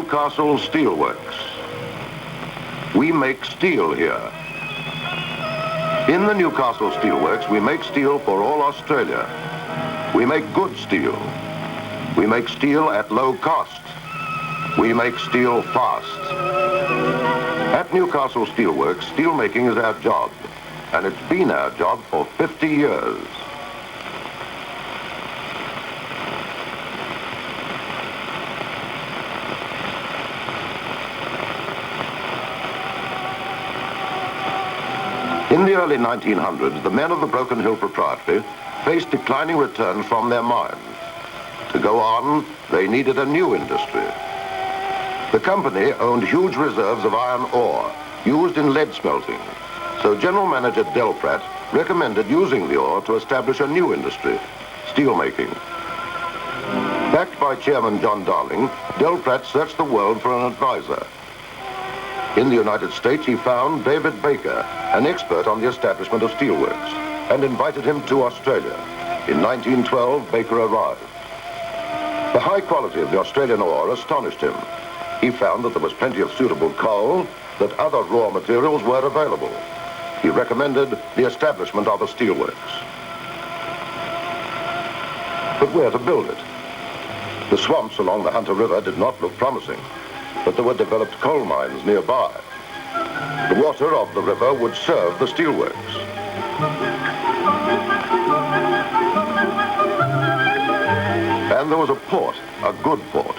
Newcastle Steelworks. We make steel here. In the Newcastle Steelworks, we make steel for all Australia. We make good steel. We make steel at low cost. We make steel fast. At Newcastle Steelworks, steel making is our job, and it's been our job for 50 years. In the early 1900s, the men of the Broken Hill Proprietary faced declining returns from their mines. To go on, they needed a new industry. The company owned huge reserves of iron ore used in lead smelting, so General Manager Delpratt recommended using the ore to establish a new industry, steelmaking. Backed by Chairman John Darling, Delpratt searched the world for an advisor. In the United States, he found David Baker, an expert on the establishment of steelworks, and invited him to Australia. In 1912, Baker arrived. The high quality of the Australian ore astonished him. He found that there was plenty of suitable coal, that other raw materials were available. He recommended the establishment of a steelworks. But where to build it? The swamps along the Hunter River did not look promising, but there were developed coal mines nearby. The water of the river would serve the steelworks. And there was a port, a good port.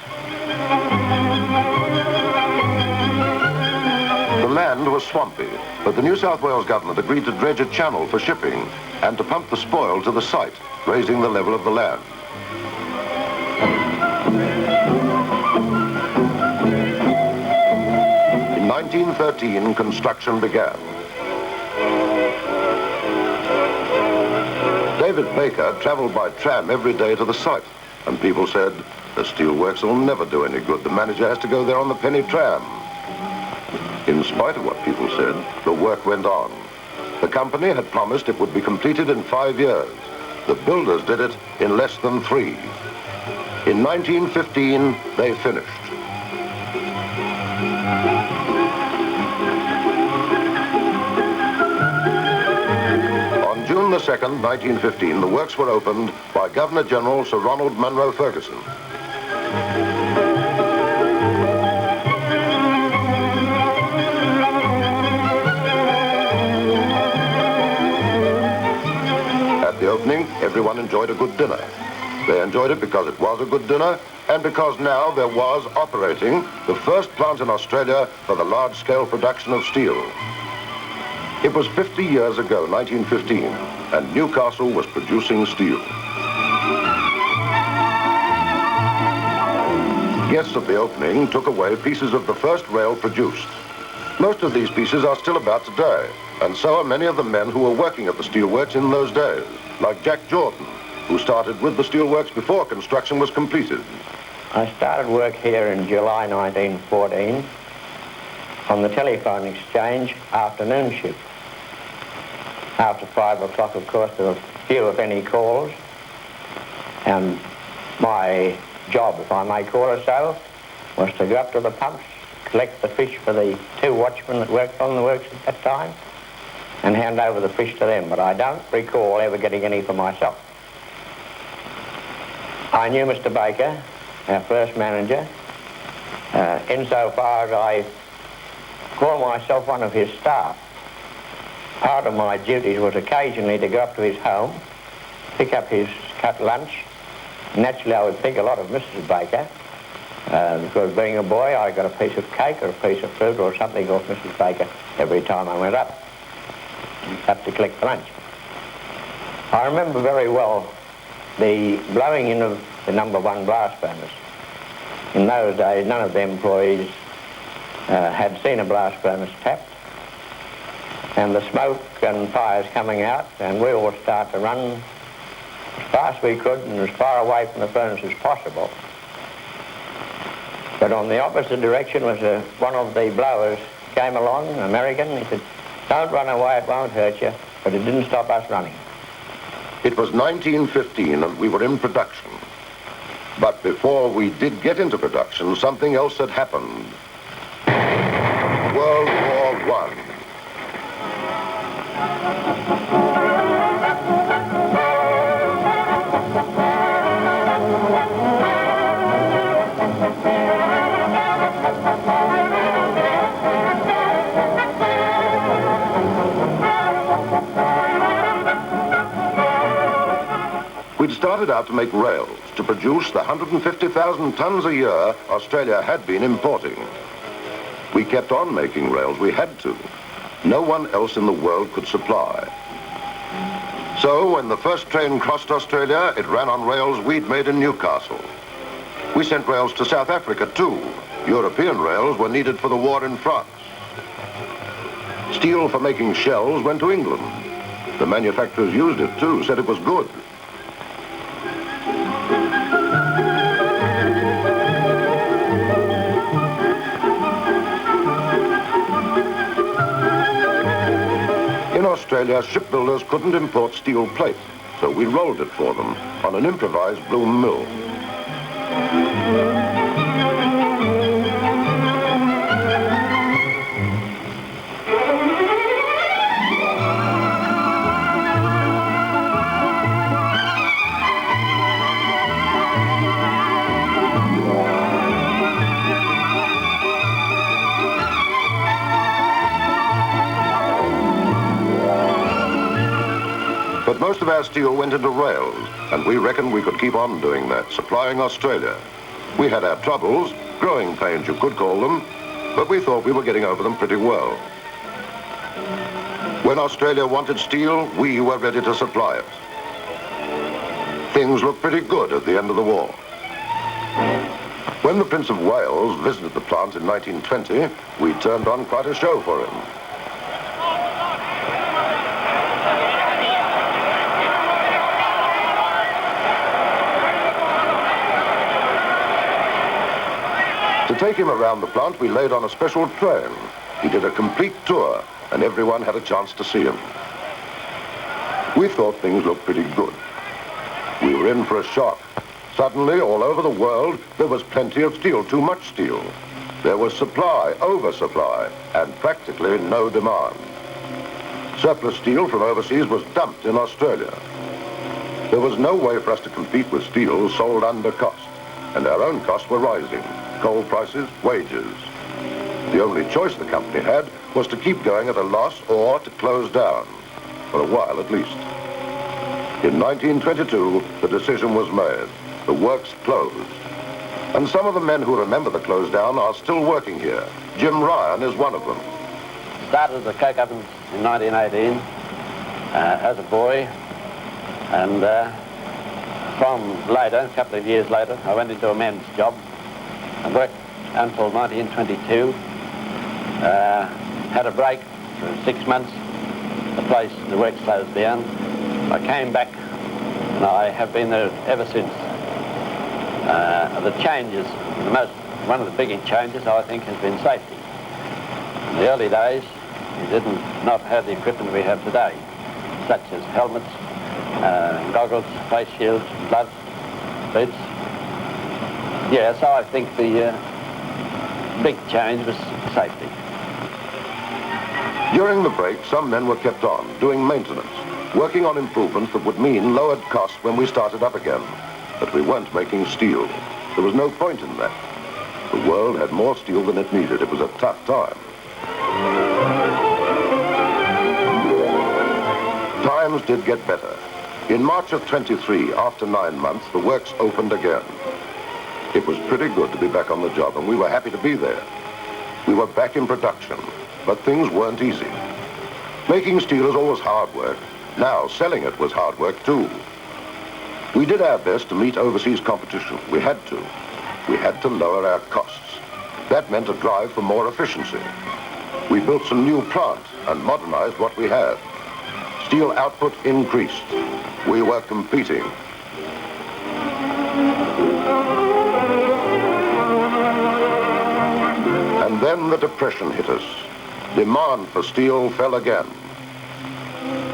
The land was swampy, but the New South Wales government agreed to dredge a channel for shipping and to pump the spoil to the site, raising the level of the land. In 1913, construction began. David Baker traveled by tram every day to the site, and people said, the steelworks will never do any good. The manager has to go there on the penny tram. In spite of what people said, the work went on. The company had promised it would be completed in 5 years. The builders did it in less than 3. In 1915, they finished. On June the 2nd, 1915, the works were opened by Governor-General Sir Ronald Munro Ferguson. At the opening, everyone enjoyed a good dinner. They enjoyed it because it was a good dinner, and because now there was operating the first plant in Australia for the large-scale production of steel. It was 50 years ago, 1915, and Newcastle was producing steel. Guests at the opening took away pieces of the first rail produced. Most of these pieces are still about today, and so are many of the men who were working at the steelworks in those days, like Jack Jordan, who started with the steelworks before construction was completed. I started work here in July 1914 on the telephone exchange afternoon shift. After 5 o'clock, of course, there were few, if any, calls, and my job, if I may call it so, was to go up to the pumps, collect the fish for the 2 watchmen that worked on the works at that time, and hand over the fish to them, but I don't recall ever getting any for myself. I knew Mr. Baker, our first manager, insofar as I call myself one of his staff. Part of my duties was occasionally to go up to his home, pick up his cut lunch. Naturally, I would think a lot of Mrs. Baker, because being a boy, I got a piece of cake or a piece of fruit or something off Mrs. Baker every time I went up to collect the lunch. I remember very well the blowing in of the number 1 blast furnace. In those days, none of the employees had seen a blast furnace tapped, and the smoke and fires coming out, and we all start to run as fast as we could and as far away from the furnace as possible. But on the opposite direction was one of the blowers came along, an American. He said, "Don't run away, it won't hurt you," but it didn't stop us running. It was 1915 and we were in production. But before we did get into production, something else had happened. World War I. We'd started out to make rails to produce the 150,000 tons a year Australia had been importing. We kept on making rails. We had to. No one else in the world could supply. So when the first train crossed Australia, it ran on rails we'd made in Newcastle. We sent rails to South Africa too. European rails were needed for the war in France. Steel for making shells went to England. The manufacturers used it too, said it was good. In Australia, shipbuilders couldn't import steel plate, so we rolled it for them on an improvised bloom mill. But most of our steel went into rails, and we reckoned we could keep on doing that, supplying Australia. We had our troubles, growing pains you could call them, but we thought we were getting over them pretty well. When Australia wanted steel, we were ready to supply it. Things looked pretty good at the end of the war. When the Prince of Wales visited the plant in 1920, we turned on quite a show for him. To take him around the plant, we laid on a special train. He did a complete tour, and everyone had a chance to see him. We thought things looked pretty good. We were in for a shock. Suddenly, all over the world, there was plenty of steel, too much steel. There was supply, oversupply, and practically no demand. Surplus steel from overseas was dumped in Australia. There was no way for us to compete with steel sold under cost, and our own costs were rising. Coal prices, wages. The only choice the company had was to keep going at a loss or to close down, for a while at least. In 1922, the decision was made. The works closed. And some of the men who remember the close down are still working here. Jim Ryan is one of them. Started the coke ovens in 1918 as a boy, and from later, a couple of years later, I went into a men's job. I worked until 1922, had a break for 6 months. The work closed down. I came back, and I have been there ever since. The changes, one of the biggest changes, I think, has been safety. In the early days, we did not have the equipment we have today, such as helmets, goggles, face shields, gloves, boots. Yeah, so I think the big change was safety. During the break, some men were kept on, doing maintenance, working on improvements that would mean lowered costs when we started up again. But we weren't making steel. There was no point in that. The world had more steel than it needed. It was a tough time. Times did get better. In March of 23, after 9 months, the works opened again. It was pretty good to be back on the job, and we were happy to be there. We were back in production, but things weren't easy. Making steel is always hard work. Now, selling it was hard work too. We did our best to meet overseas competition. We had to. We had to lower our costs. That meant a drive for more efficiency. We built some new plants and modernized what we had. Steel output increased. We were competing. And then the Depression hit us. Demand for steel fell again.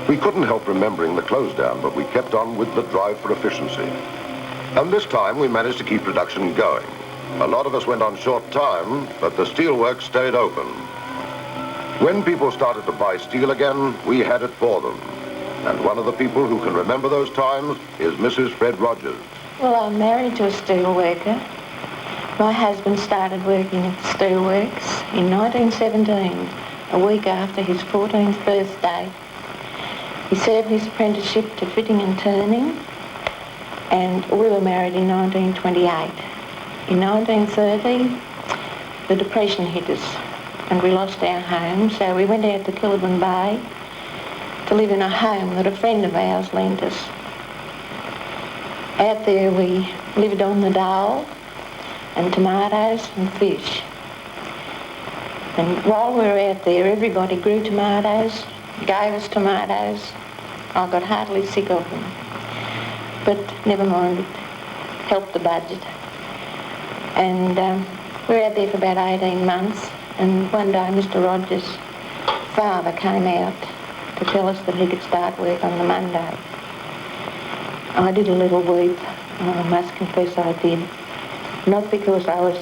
We couldn't help remembering the close down, but we kept on with the drive for efficiency. And this time we managed to keep production going. A lot of us went on short time, but the steelworks stayed open. When people started to buy steel again, we had it for them. And one of the people who can remember those times is Mrs. Fred Rogers. Well, I'm married to a steelworker. My husband started working at the Steelworks in 1917, a week after his 14th birthday. He served his apprenticeship to fitting and turning, and we were married in 1928. In 1930, the Depression hit us, and we lost our home, so we went out to Kilburn Bay to live in a home that a friend of ours lent us. Out there we lived on the dole and tomatoes and fish. And while we were out there, everybody grew tomatoes, gave us tomatoes. I got heartily sick of them. But never mind, it helped the budget. And we were out there for about 18 months, and one day Mr. Rogers' father came out to tell us that he could start work on the Monday. I did a little weep, I must confess I did. Not because I was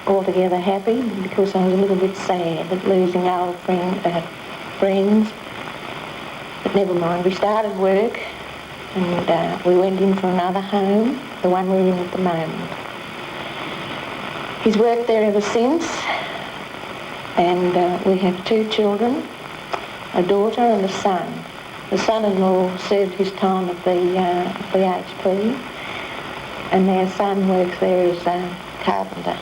altogether happy, but because I was a little bit sad at losing old friends. But never mind, we started work, and we went in for another home, the one we're in at the moment. He's worked there ever since, and we have 2 children, a daughter and a son. The son-in-law served his time at the BHP, and our son works there as a carpenter.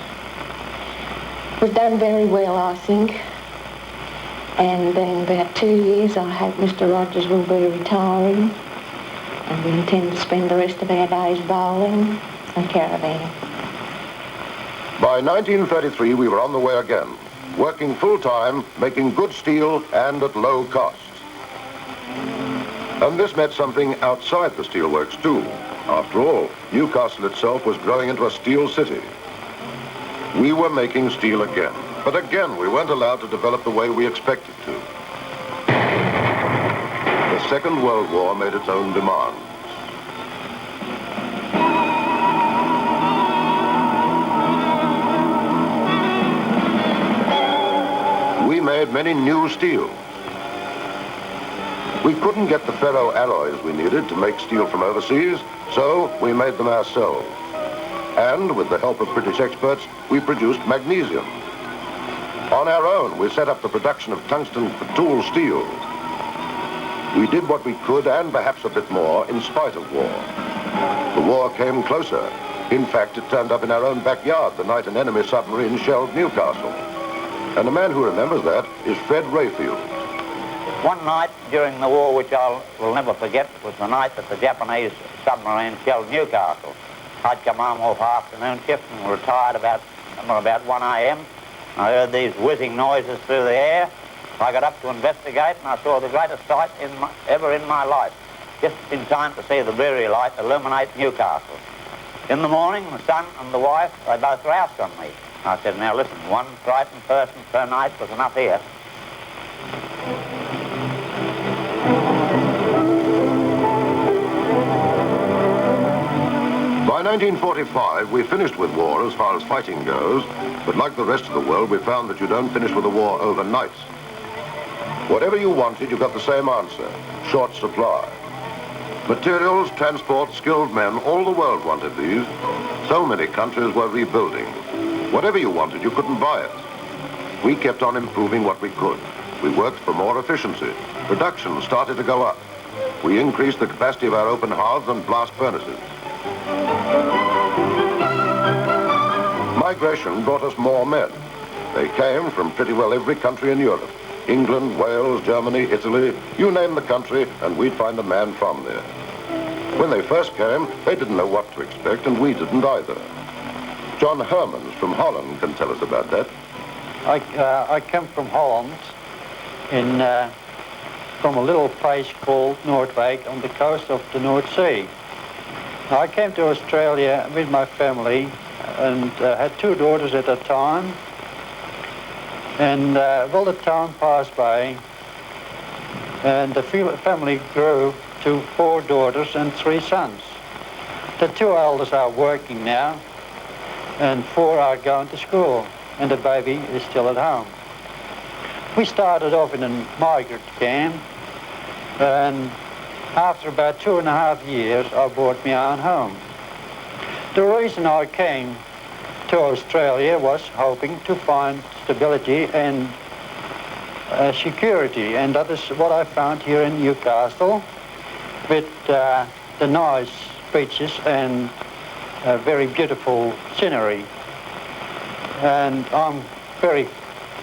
We've done very well, I think, and in about 2 years I hope Mr. Rogers will be retiring, and we intend to spend the rest of our days bowling and caravanning. By 1933, we were on the way again, working full-time, making good steel and at low cost. And this meant something outside the steelworks too. After all, Newcastle itself was growing into a steel city. We were making steel again, but again we weren't allowed to develop the way we expected to. The Second World War made its own demands. We made many new steels. We couldn't get the ferro alloys we needed to make steel from overseas, so we made them ourselves. And with the help of British experts, we produced magnesium. On our own, we set up the production of tungsten for tool steel. We did what we could, and perhaps a bit more, in spite of war. The war came closer. In fact, it turned up in our own backyard the night an enemy submarine shelled Newcastle. And the man who remembers that is Fred Rayfield. One night during the war, which I will never forget, was the night that the Japanese submarine shelled Newcastle. I'd come home off afternoon shift and retired about 1 a.m. I heard these whizzing noises through the air. I got up to investigate, and I saw the greatest sight ever in my life, just in time to see the Brewery light illuminate Newcastle. In the morning, the son and the wife, they both roused on me. I said, now listen, one frightened person per night was enough here. By 1945, we finished with war as far as fighting goes, but like the rest of the world, we found that you don't finish with a war overnight. Whatever you wanted, you got the same answer: short supply. Materials, transport, skilled men, all the world wanted these. So many countries were rebuilding. Whatever you wanted, you couldn't buy it. We kept on improving what we could. We worked for more efficiency. Production started to go up. We increased the capacity of our open hearths and blast furnaces. Migration brought us more men. They came from pretty well every country in Europe. England, Wales, Germany, Italy, you name the country, and we'd find a man from there. When they first came, they didn't know what to expect, and we didn't either. John Hermans from Holland can tell us about that. I come from Holland, from a little place called Noordwijk on the coast of the North Sea. I came to Australia with my family and had 2 daughters at that time. And well, the time passed by, and the family grew to 4 daughters and 3 sons. The 2 elders are working now, and 4 are going to school, and the baby is still at home. We started off in a migrant camp, and after about 2.5 years, I bought my own home. The reason I came to Australia was hoping to find stability and security, and that is what I found here in Newcastle, with the nice beaches and very beautiful scenery. And I'm very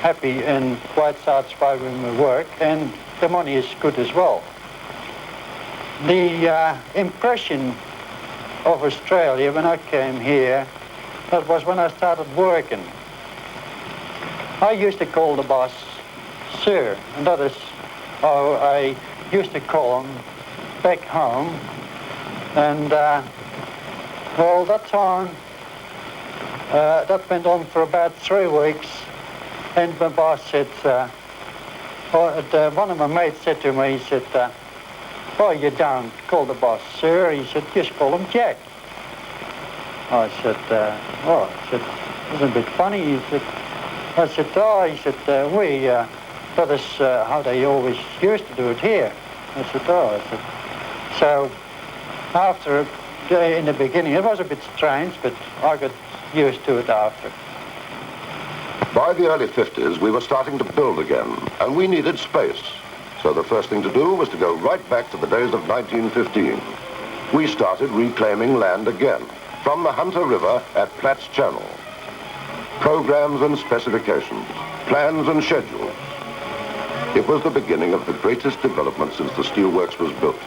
happy and quite satisfied with my work, and the money is good as well. The impression of Australia when I came here, that was when I started working. I used to call the boss sir, and that is how I used to call him back home. And well, that time, that went on for about 3 weeks, and my boss said, one of my mates said to me, he said, oh, you don't call the boss sir, he said, just call him Jack. I said, oh, I said, it's a bit funny, he said, I said, oh, he said, that is how they always used to do it here. I said, oh, I said, so after, in the beginning, it was a bit strange, but I got used to it after. By the early 50s, we were starting to build again, and we needed space. So the first thing to do was to go right back to the days of 1915. We started reclaiming land again, from the Hunter River at Platt's Channel. Programs and specifications, plans and schedules. It was the beginning of the greatest development since the Steelworks was built.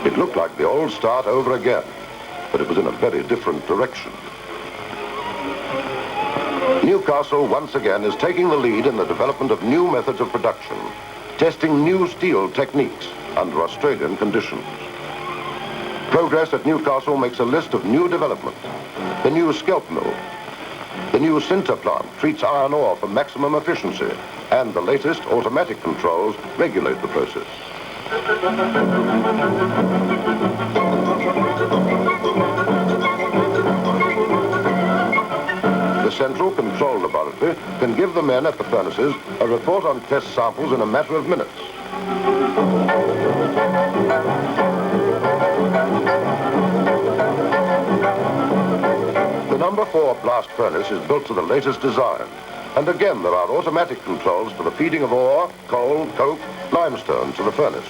It looked like the old start over again, but it was in a very different direction. Newcastle once again is taking the lead in the development of new methods of production, testing new steel techniques under Australian conditions. Progress at Newcastle makes a list of new developments. The new scalp mill, the new sinter plant treats iron ore for maximum efficiency, and the latest automatic controls regulate the process. The Central Control Laboratory can give the men at the furnaces a report on test samples in a matter of minutes. The number 4 blast furnace is built to the latest design. And again, there are automatic controls for the feeding of ore, coal, coke, limestone to the furnace.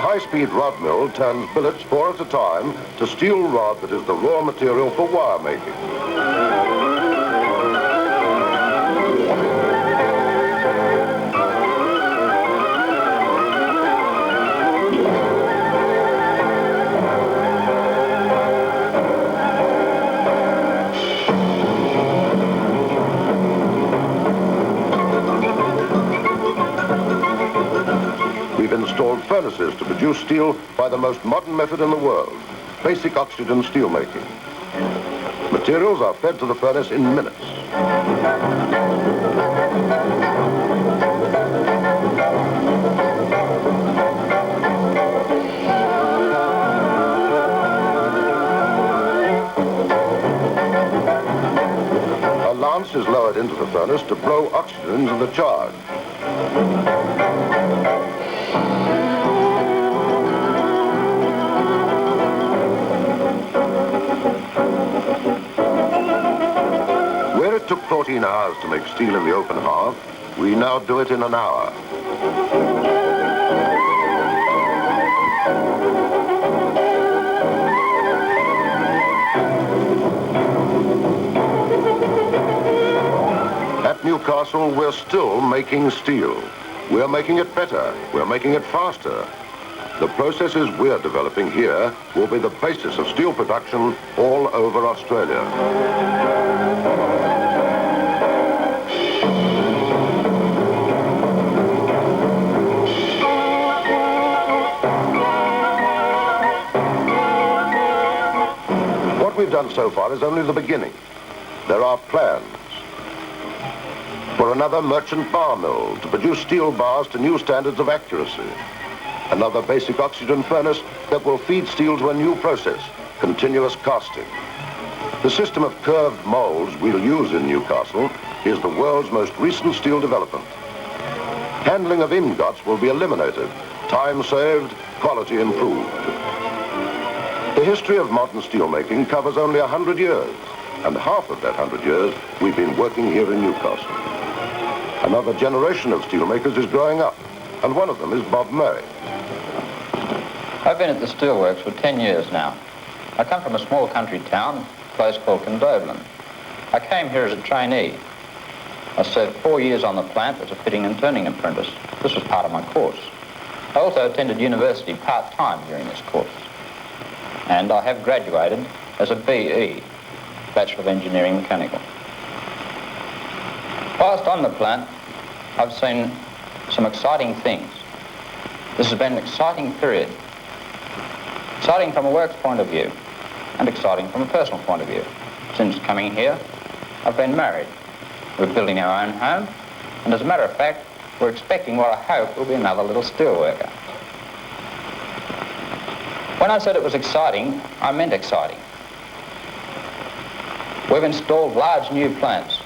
High-speed rod mill turns billets 4 at a time to steel rod that is the raw material for wire making. We've installed furnaces to produce steel by the most modern method in the world, basic oxygen steel making. Materials are fed to the furnace in minutes. A lance is lowered into the furnace to blow oxygen into the charge. Where it took 14 hours to make steel in the open hearth, we now do it in an hour. At Newcastle, we're still making steel. We're making it better. We're making it faster. The processes we're developing here will be the basis of steel production all over Australia. we've done so far is only the beginning. There are plans for another merchant bar mill to produce steel bars to new standards of accuracy. Another basic oxygen furnace that will feed steel to a new process, continuous casting. The system of curved molds we'll use in Newcastle is the world's most recent steel development. Handling of ingots will be eliminated, time saved, quality improved. The history of modern steelmaking covers only 100 years, and half of that 100 years we've been working here in Newcastle. Another generation of steelmakers is growing up, and one of them is Bob Murray. I've been at the Steelworks for 10 years now. I come from a small country town, a place called Condobolin. I came here as a trainee. I served 4 years on the plant as a fitting and turning apprentice. This was part of my course. I also attended university part-time during this course. And I have graduated as a BE, Bachelor of Engineering Mechanical. Whilst on the plant, I've seen some exciting things. This has been an exciting period. Exciting from a works point of view, and exciting from a personal point of view. Since coming here, I've been married. We're building our own home, and as a matter of fact, we're expecting what I hope will be another little steel worker. When I said it was exciting, I meant exciting. We've installed large new plants.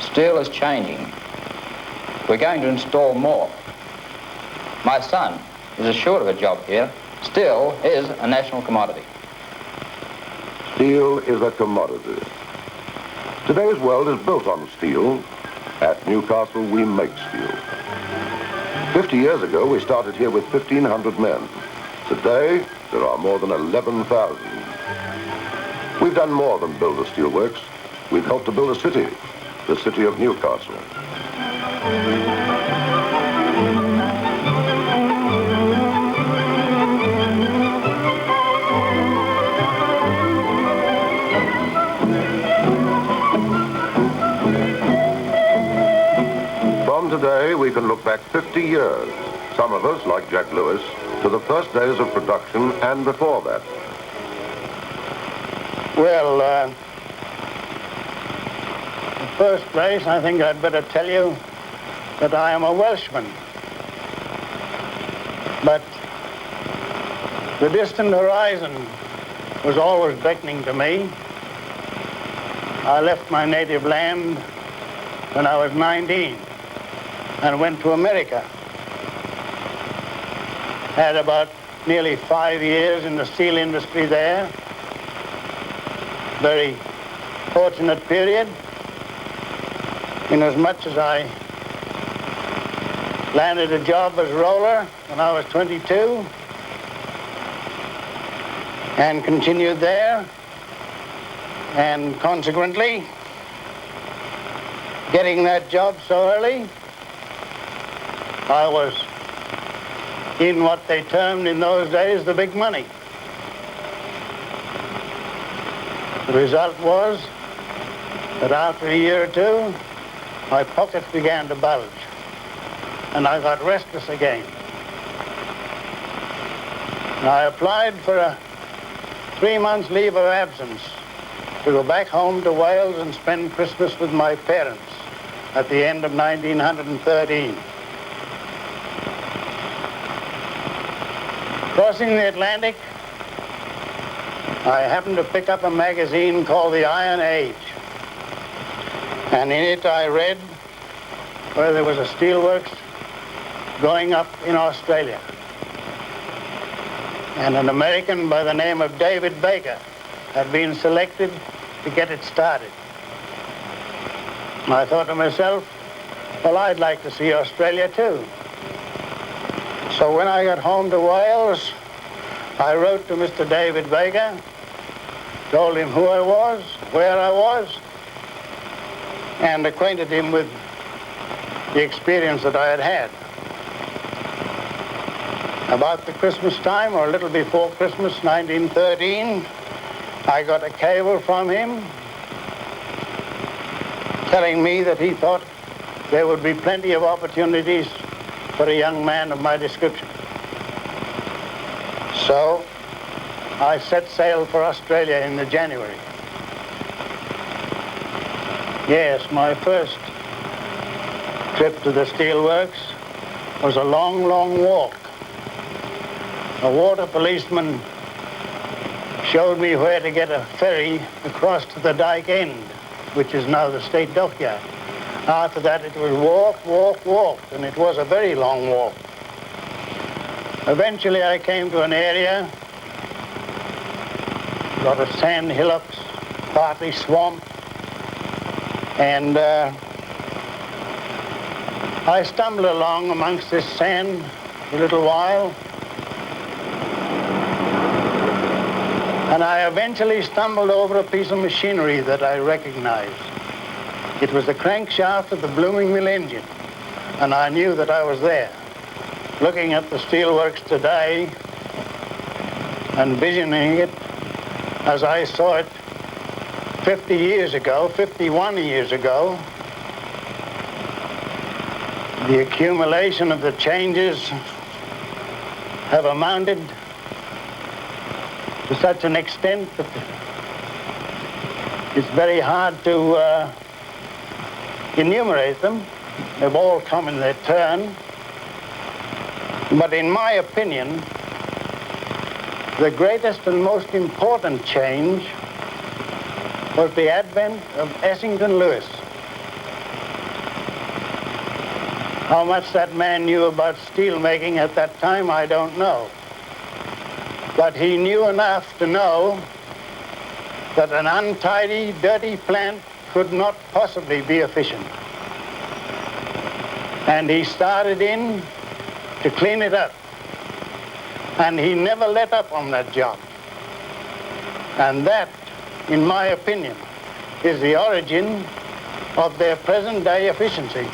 Steel is changing. We're going to install more. My son is assured of a job here. Steel is a national commodity. Steel is a commodity. Today's world is built on steel. At Newcastle, we make steel. 50 years ago, we started here with 1,500 men. Today, there are more than 11,000. We've done more than build a steelworks. We've helped to build a city, the city of Newcastle. From today, we can look back 50 years, some of us, like Jack Lewis, to the first days of production and before that. Well, in the first place, I think I'd better tell you that I am a Welshman. But the distant horizon was always beckoning to me. I left my native land when I was 19 and went to America. Had about nearly 5 years in the steel industry there. Very fortunate period, inasmuch as I landed a job as roller when I was 22 and continued there, and consequently, getting that job so early, I was in what they termed in those days the big money. The result was that after a year or two, my pockets began to bulge, and I got restless again. And I applied for a 3-month leave of absence to go back home to Wales and spend Christmas with my parents at the end of 1913. Crossing the Atlantic, I happened to pick up a magazine called The Iron Age. And in it I read where there was a steelworks going up in Australia. And an American by the name of David Baker had been selected to get it started. And I thought to myself, well, I'd like to see Australia too. So when I got home to Wales, I wrote to Mr. David Baker, told him who I was, where I was, and acquainted him with the experience that I had had. About the Christmas time, or a little before Christmas, 1913, I got a cable from him telling me that he thought there would be plenty of opportunities for a young man of my description. So I set sail for Australia in the January. Yes, my first trip to the steelworks was a long, long walk. A water policeman showed me where to get a ferry across to the dike end, which is now the state dockyard. After that, it was walk, walk, walk, and it was a very long walk. Eventually, I came to an area, a lot of sand hillocks, partly swamp, and I stumbled along amongst this sand a little while, and I eventually stumbled over a piece of machinery that I recognized. It was the crankshaft of the blooming mill engine, and I knew that I was there. Looking at the steelworks today and visioning it as I saw it 50 years ago, 51 years ago, the accumulation of the changes have amounted to such an extent that it's very hard to enumerate them. They've all come in their turn. But in my opinion, the greatest and most important change was the advent of Essington Lewis. How much that man knew about steel making at that time, I don't know. But he knew enough to know that an untidy, dirty plant could not possibly be efficient. And he started in to clean it up. And he never let up on that job. And that, in my opinion, is the origin of their present-day efficiency.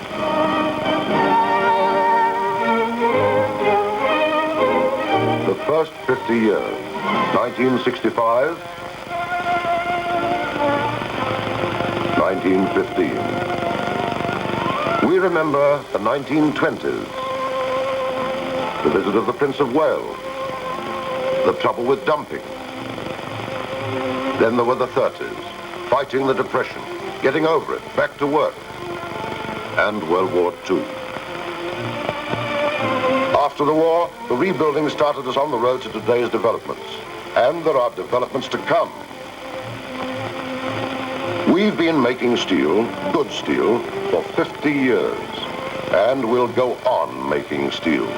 The first 50 years, 1965, 1915. We remember the 1920s, the visit of the Prince of Wales, the trouble with dumping. Then there were the 30s, fighting the Depression, getting over it, back to work, and World War II. After the war, the rebuilding started us on the road to today's developments, and there are developments to come. We've been making steel, good steel, for 50 years, and we'll go on making steel.